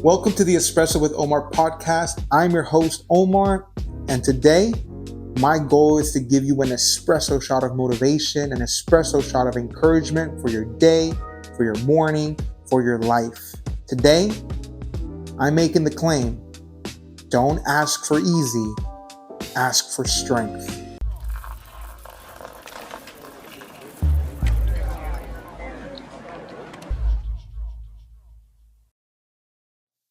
Welcome to the Espresso with Omar Podcast. I'm your host, Omar, and today my goal is to give you an espresso shot of motivation, an espresso shot of encouragement for your day, for your morning, for your life. Today, I'm making the claim, don't ask for easy, ask for strength.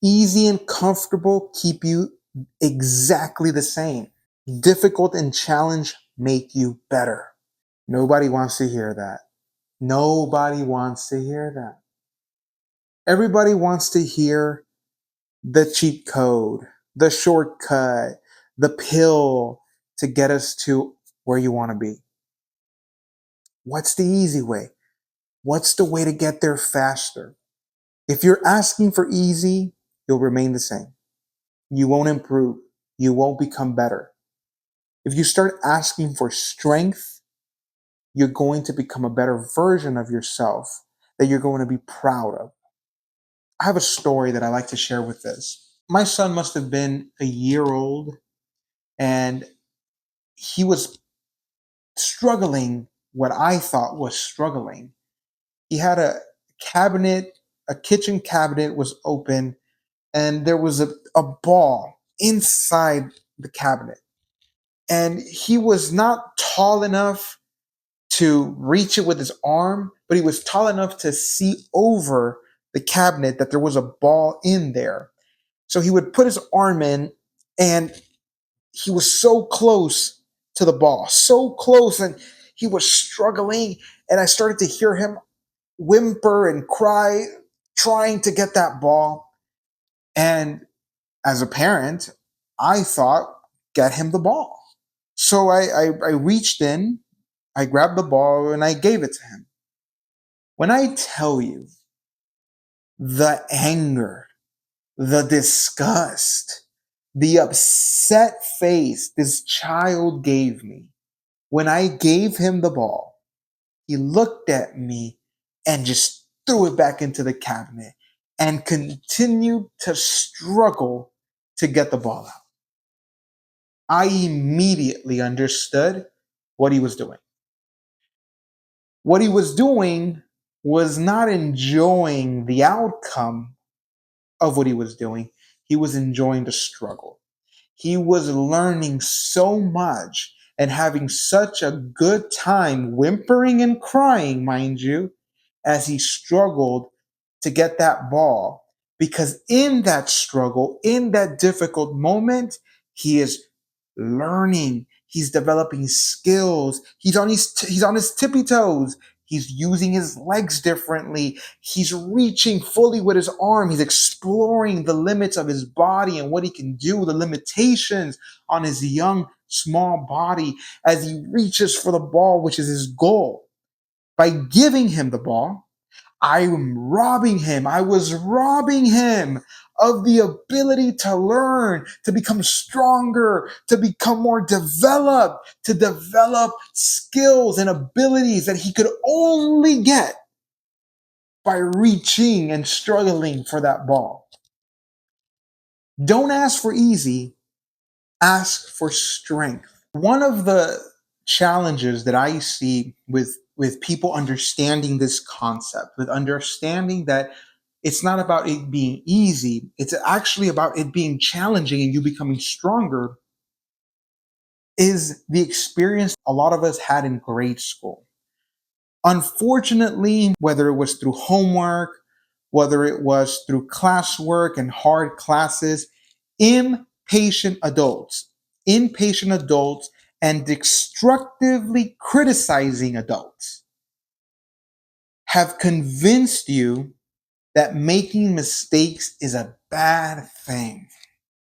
Easy and comfortable keep you exactly the same. Difficult and challenge make you better. Nobody wants to hear that. Nobody wants to hear that. Everybody wants to hear the cheat code, the shortcut, the pill to get us to where you want to be. What's the easy way? What's the way to get there faster? If you're asking for easy, you'll remain the same. You won't improve. You won't become better. If you start asking for strength, you're going to become a better version of yourself that you're going to be proud of. I have a story that I like to share with this. My son must have been a year old, and he was struggling what I thought was struggling. He had a kitchen cabinet was open, and there was a ball inside the cabinet. And he was not tall enough to reach it with his arm, but he was tall enough to see over the cabinet that there was a ball in there. So he would put his arm in, and he was so close to the ball, so close, and he was struggling. And I started to hear him whimper and cry, trying to get that ball. And as a parent, I thought, get him the ball. So I reached in, I grabbed the ball, and I gave it to him. When I tell you the anger, the disgust, the upset face this child gave me when I gave him the ball, he looked at me and just threw it back into the cabinet and continued to struggle to get the ball out. I immediately understood what he was doing. What he was doing was not enjoying the outcome of what he was doing. He was enjoying the struggle. He was learning so much and having such a good time, whimpering and crying, mind you, as he struggled to get that ball. Because in that struggle, in that difficult moment, he is learning. He's developing skills. He's on his tippy toes. He's using his legs differently. He's reaching fully with his arm. He's exploring the limits of his body and what he can do, the limitations on his young, small body as he reaches for the ball, which is his goal. By giving him the ball, I was robbing him of the ability to learn, to become stronger, to become more developed, to develop skills and abilities that he could only get by reaching and struggling for that ball. Don't ask for easy, ask for strength. One of the challenges that I see with people understanding this concept, with understanding that it's not about it being easy, it's actually about it being challenging and you becoming stronger, is the experience a lot of us had in grade school. Unfortunately, whether it was through homework, whether it was through classwork and hard classes, impatient adults, impatient adults, and destructively criticizing adults have convinced you that making mistakes is a bad thing.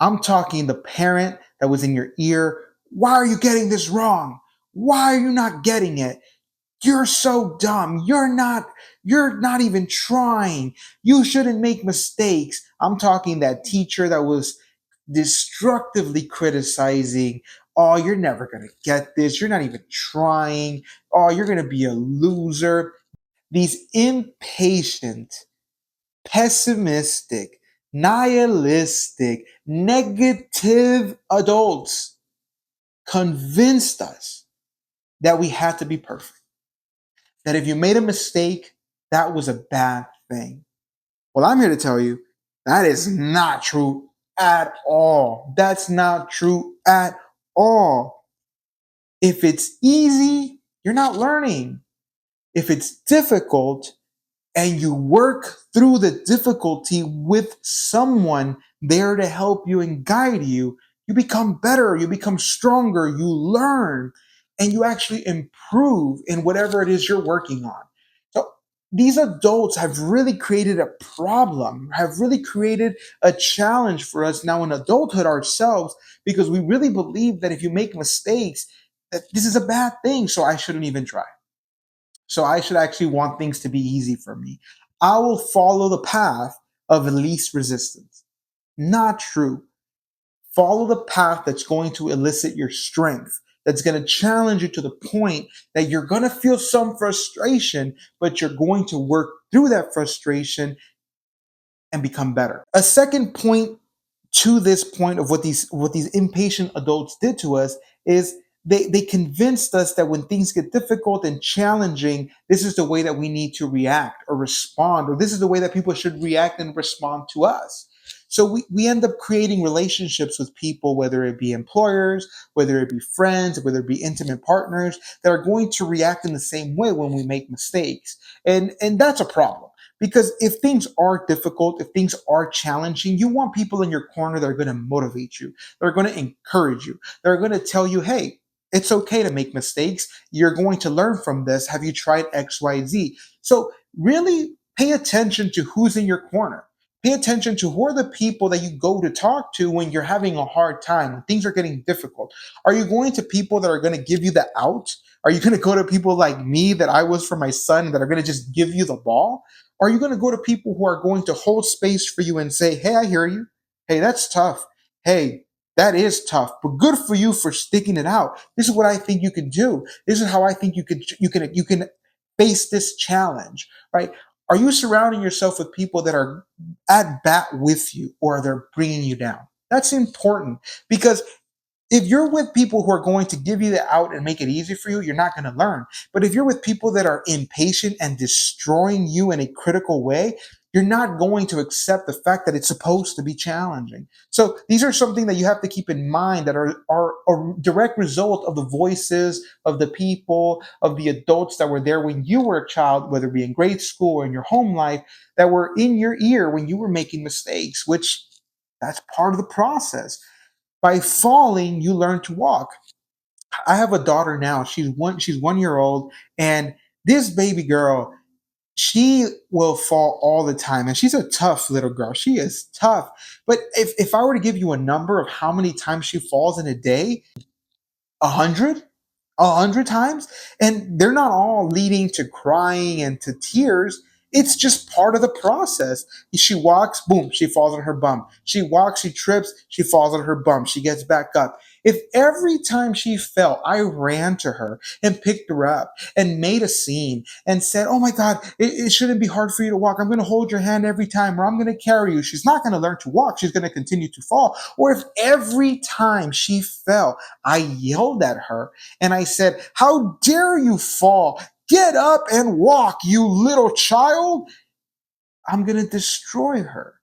I'm talking the parent that was in your ear. Why are you getting this wrong? Why are you not getting it? You're so dumb. You're not even trying. You shouldn't make mistakes. I'm talking that teacher that was destructively criticizing. Oh, you're never going to get this. You're not even trying. Oh, you're going to be a loser. These impatient, pessimistic, nihilistic, negative adults convinced us that we had to be perfect, that if you made a mistake, that was a bad thing. Well, I'm here to tell you that is not true at all. That's not true at all. If it's easy, you're not learning. If it's difficult, and you work through the difficulty with someone there to help you and guide you, you become better, you become stronger, you learn, and you actually improve in whatever it is you're working on. So these adults have really created a problem, have really created a challenge for us now in adulthood ourselves, because we really believe that if you make mistakes, that this is a bad thing, so I shouldn't even try. So I should actually want things to be easy for me. I will follow the path of least resistance. Not true. Follow the path that's going to elicit your strength, that's going to challenge you to the point that you're going to feel some frustration, but you're going to work through that frustration and become better. A second point to this point of what these impatient adults did to us is they convinced us that when things get difficult and challenging, this is the way that we need to react or respond, or this is the way that people should react and respond to us. So we end up creating relationships with people, whether it be employers, whether it be friends, whether it be intimate partners, that are going to react in the same way when we make mistakes. And that's a problem. Because if things are difficult, if things are challenging, you want people in your corner that are going to motivate you, that are going to encourage you, that are going to tell you, hey, it's okay to make mistakes. You're going to learn from this. Have you tried X, Y, Z? So really pay attention to who's in your corner. Pay attention to who are the people that you go to talk to when you're having a hard time, when things are getting difficult. Are you going to people that are going to give you the out? Are you going to go to people like me that I was for my son that are going to just give you the ball? Are you going to go to people who are going to hold space for you and say, hey, I hear you. Hey, that's tough. Hey, that is tough, but good for you for sticking it out. This is what I think you can do. This is how I think you can face this challenge, right? Are you surrounding yourself with people that are at bat with you, or they're bringing you down? That's important, because if you're with people who are going to give you the out and make it easy for you, you're not going to learn. But if you're with people that are impatient and destroying you in a critical way, you're not going to accept the fact that it's supposed to be challenging. So these are something that you have to keep in mind, that are a direct result of the voices of the people, of the adults that were there when you were a child, whether it be in grade school or in your home life, that were in your ear when you were making mistakes, which that's part of the process. By falling, you learn to walk. I have a daughter now. She's 1 year old, and this baby girl, she will fall all the time. And she's a tough little girl. She is tough. But if I were to give you a number of how many times she falls in a day, 100 times, and they're not all leading to crying and to tears. It's just part of the process. She walks, boom, she falls on her bum. She walks, she trips, she falls on her bum. She gets back up. If every time she fell, I ran to her and picked her up and made a scene and said, oh my God, it shouldn't be hard for you to walk. I'm going to hold your hand every time, or I'm going to carry you. She's not going to learn to walk. She's going to continue to fall. Or if every time she fell, I yelled at her and I said, how dare you fall? Get up and walk, you little child. I'm going to destroy her.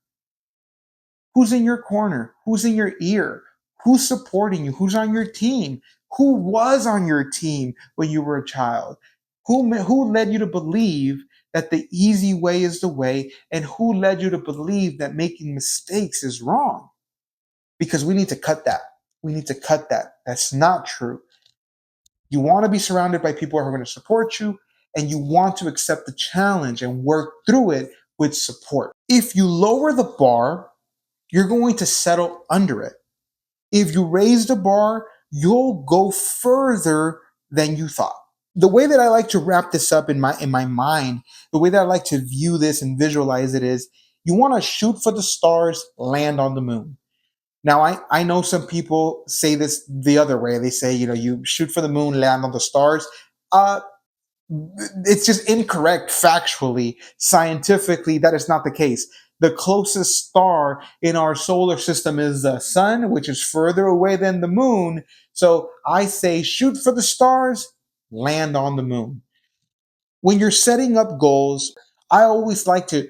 Who's in your corner? Who's in your ear? Who's supporting you? Who's on your team? Who was on your team when you were a child? Who led you to believe that the easy way is the way? And who led you to believe that making mistakes is wrong? Because we need to cut that. We need to cut that. That's not true. You want to be surrounded by people who are going to support you, and you want to accept the challenge and work through it with support. If you lower the bar, you're going to settle under it. If you raise the bar, you'll go further than you thought. The way that I like to wrap this up in my mind, the way that I like to view this and visualize it is, you want to shoot for the stars, land on the moon. Now, I know some people say this the other way. They say, you shoot for the moon, land on the stars. Uh, it's just incorrect factually. Scientifically, that is not the case. The closest star in our solar system is the sun, which is further away than the moon. So I say shoot for the stars, land on the moon. When you're setting up goals, I always like to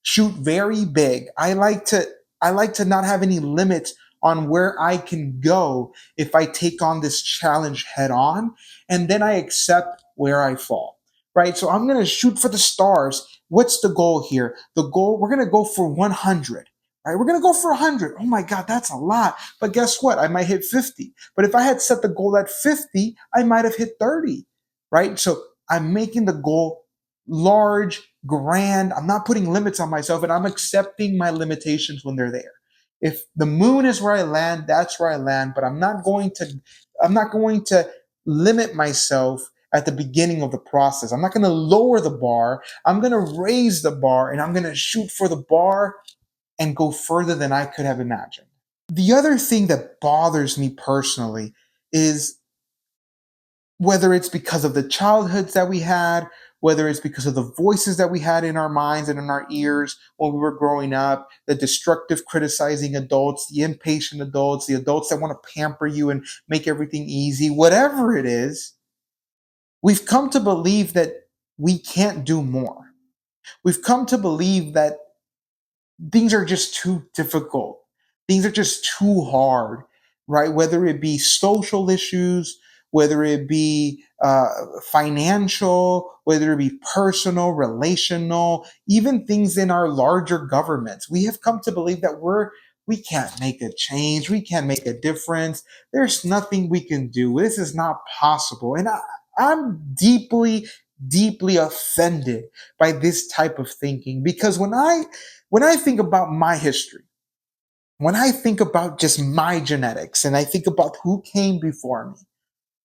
shoot very big. I like to not have any limits on where I can go if I take on this challenge head on, and then I accept where I fall. Right? So I'm going to shoot for the stars. What's the goal here? The goal, we're going to go for 100. Right? We're going to go for 100. Oh my god, that's a lot. But guess what? I might hit 50. But if I had set the goal at 50, I might have hit 30. Right? So I'm making the goal large, grand. I'm not putting limits on myself, and I'm accepting my limitations when they're there. If the moon is where I land, that's where I land, but I'm not going to limit myself at the beginning of the process. I'm not going to lower the bar. I'm going to raise the bar, and I'm going to shoot for the bar and go further than I could have imagined. The other thing that bothers me personally is whether it's because of the childhoods that we had, whether it's because of the voices that we had in our minds and in our ears when we were growing up, the destructive criticizing adults, the impatient adults, the adults that want to pamper you and make everything easy, whatever it is, we've come to believe that we can't do more. We've come to believe that things are just too difficult. Things are just too hard, right? Whether it be social issues, whether it be financial, whether it be personal, relational, even things in our larger governments. We have come to believe that we can't make a change. We can't make a difference. There's nothing we can do. This is not possible. And I'm deeply, deeply offended by this type of thinking because when I think about my history, when I think about just my genetics and I think about who came before me,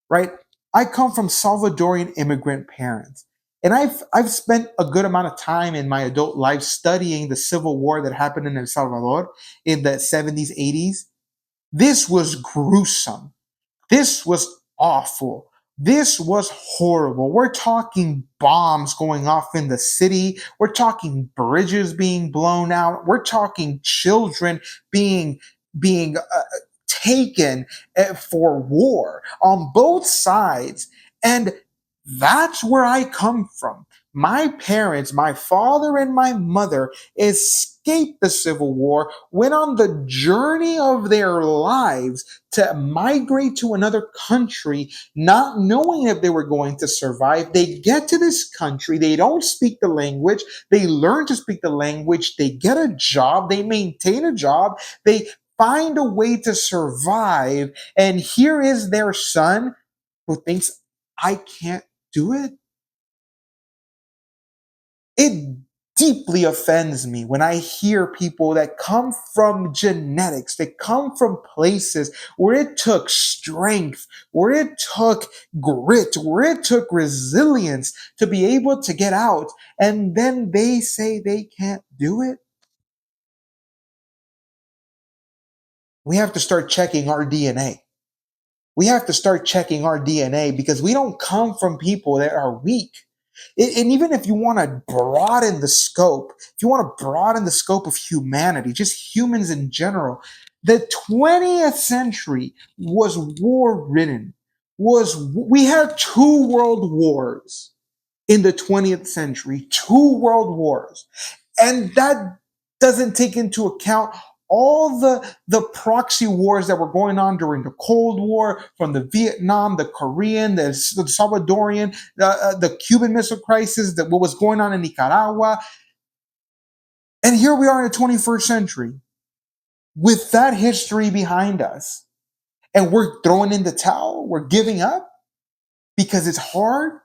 right? I come from Salvadorian immigrant parents. And I've spent a good amount of time in my adult life studying the civil war that happened in El Salvador in the 70s, 80s. This was gruesome. This was awful. This was horrible. We're talking bombs going off in the city. We're talking bridges being blown out. We're talking children being taken for war on both sides. And that's where I come from. My parents, my father and my mother, escaped the Civil War, went on the journey of their lives to migrate to another country, not knowing if they were going to survive. They get to this country, they don't speak the language, they learn to speak the language, they get a job, they maintain a job, they find a way to survive. And here is their son who thinks, I can't do it. It deeply offends me when I hear people that come from genetics, that come from places where it took strength, where it took grit, where it took resilience to be able to get out, and then they say they can't do it. We have to start checking our DNA. We have to start checking our DNA because we don't come from people that are weak. And even if you want to broaden the scope, if you want to broaden the scope of humanity, just humans in general, the 20th century was war ridden. We had two world wars in the 20th century, two world wars. And that doesn't take into account all the proxy wars that were going on during the Cold War, from the Vietnam, the Korean, the Salvadorian, the Cuban Missile Crisis, what was going on in Nicaragua. And here we are in the 21st century with that history behind us. And we're throwing in the towel, we're giving up because it's hard,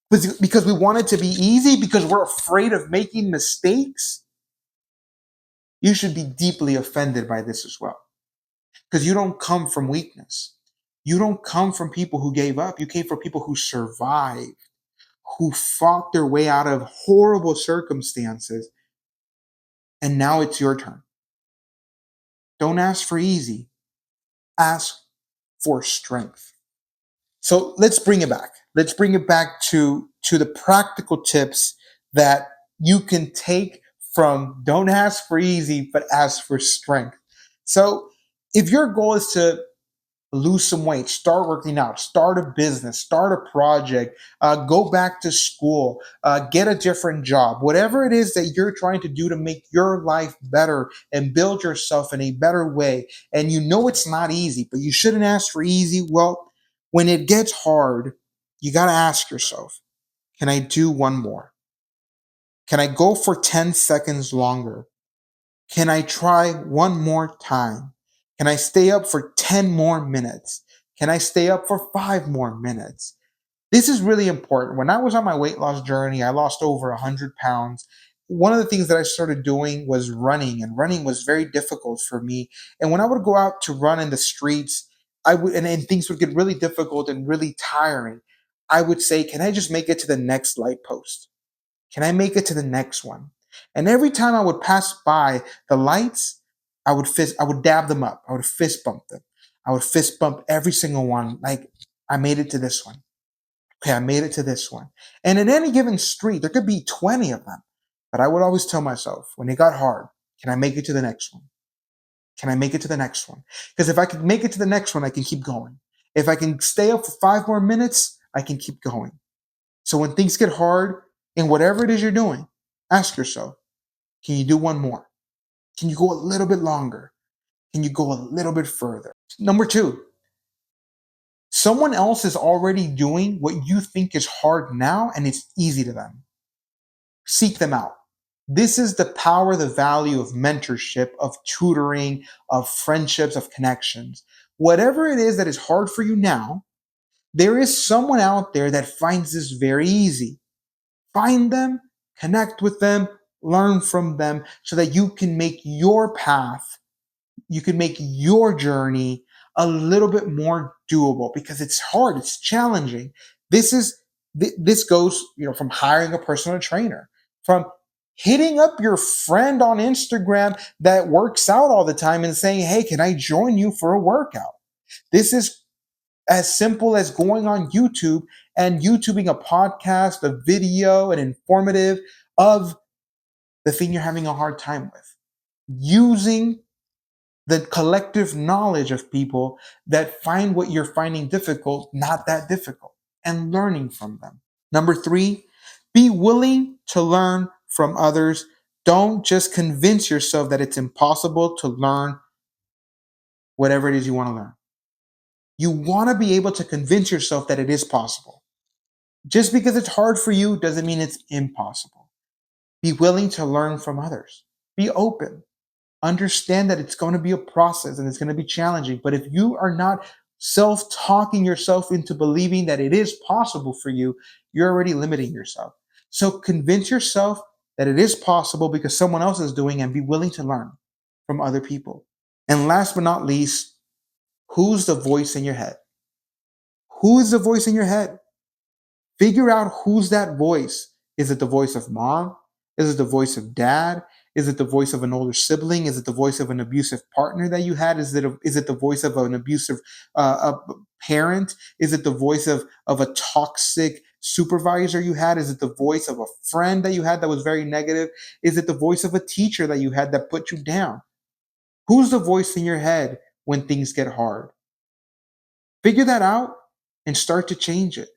because we want it to be easy, because we're afraid of making mistakes. You should be deeply offended by this as well. Because you don't come from weakness. You don't come from people who gave up. You came from people who survived, who fought their way out of horrible circumstances. And now it's your turn. Don't ask for easy. Ask for strength. So let's bring it back. Let's bring it back to the practical tips that you can take from don't ask for easy, but ask for strength. So if your goal is to lose some weight, start working out, start a business, start a project, go back to school, get a different job, whatever it is that you're trying to do to make your life better and build yourself in a better way. And you know it's not easy, but you shouldn't ask for easy. Well, when it gets hard, you got to ask yourself, can I do one more? Can I go for 10 seconds longer? Can I try one more time? Can I stay up for 10 more minutes? Can I stay up for 5 more minutes? This is really important. When I was on my weight loss journey, I lost over 100 pounds. One of the things that I started doing was running, and running was very difficult for me. And when I would go out to run in the streets, and things would get really difficult and really tiring. I would say, can I just make it to the next light post? Can I make it to the next one? And every time I would pass by the lights, I would dab them up. I would fist bump them. I would fist bump every single one. Like, I made it to this one. Okay, I made it to this one. And in any given street, there could be 20 of them. But I would always tell myself, when it got hard, can I make it to the next one? Can I make it to the next one? Because if I can make it to the next one, I can keep going. If I can stay up for 5 more minutes, I can keep going. So when things get hard, in whatever it is you're doing, ask yourself, can you do one more? Can you go a little bit longer? Can you go a little bit further? Number two, someone else is already doing what you think is hard now and it's easy to them. Seek them out. This is the power, the value of mentorship, of tutoring, of friendships, of connections. Whatever it is that is hard for you now, there is someone out there that finds this very easy. Find them, connect with them, learn from them so that you can make your path, you can make your journey a little bit more doable, because it's hard, it's challenging. This goes, from hiring a personal trainer, from hitting up your friend on Instagram that works out all the time and saying, "Hey, can I join you for a workout?" This is as simple as going on YouTube and YouTubing a podcast, a video, an informative of the thing you're having a hard time with. Using the collective knowledge of people that find what you're finding difficult not that difficult, and learning from them. Number three, be willing to learn from others. Don't just convince yourself that it's impossible to learn whatever it is you want to learn. You want to be able to convince yourself that it is possible. Just because it's hard for you doesn't mean it's impossible. Be willing to learn from others. Be open. Understand that it's going to be a process and it's going to be challenging. But if you are not self-talking yourself into believing that it is possible for you, you're already limiting yourself. So convince yourself that it is possible because someone else is doing, and be willing to learn from other people. And last but not least, who's the voice in your head? Who is the voice in your head? Figure out who's that voice. Is it the voice of mom? Is it the voice of dad? Is it the voice of an older sibling? Is it the voice of an abusive partner that you had? Is it the voice of an abusive parent? Is it the voice of a toxic supervisor you had? Is it the voice of a friend that you had that was very negative? Is it the voice of a teacher that you had that put you down? Who's the voice in your head when things get hard? Figure that out and start to change it.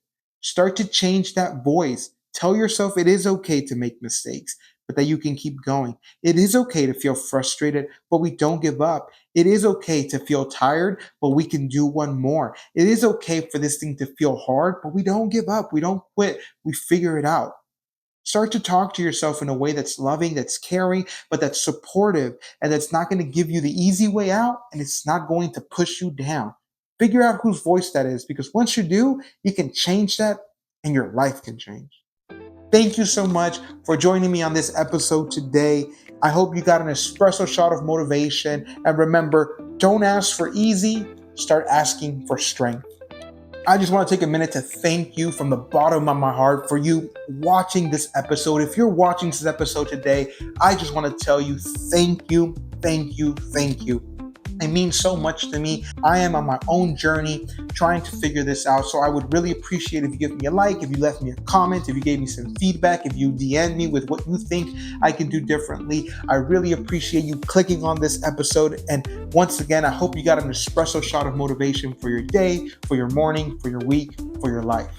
Start to change that voice. Tell yourself it is okay to make mistakes, but that you can keep going. It is okay to feel frustrated, but we don't give up. It is okay to feel tired, but we can do one more. It is okay for this thing to feel hard, but we don't give up. We don't quit. We figure it out. Start to talk to yourself in a way that's loving, that's caring, but that's supportive, and that's not going to give you the easy way out, and it's not going to push you down. Figure out whose voice that is, because once you do, you can change that and your life can change. Thank you so much for joining me on this episode today. I hope you got an espresso shot of motivation. And remember, don't ask for easy, start asking for strength. I just want to take a minute to thank you from the bottom of my heart for you watching this episode. If you're watching this episode today, I just want to tell you thank you, thank you, thank you. It means so much to me. I am on my own journey trying to figure this out. So I would really appreciate if you give me a like, if you left me a comment, if you gave me some feedback, if you DM me with what you think I can do differently. I really appreciate you clicking on this episode. And once again, I hope you got an espresso shot of motivation for your day, for your morning, for your week, for your life.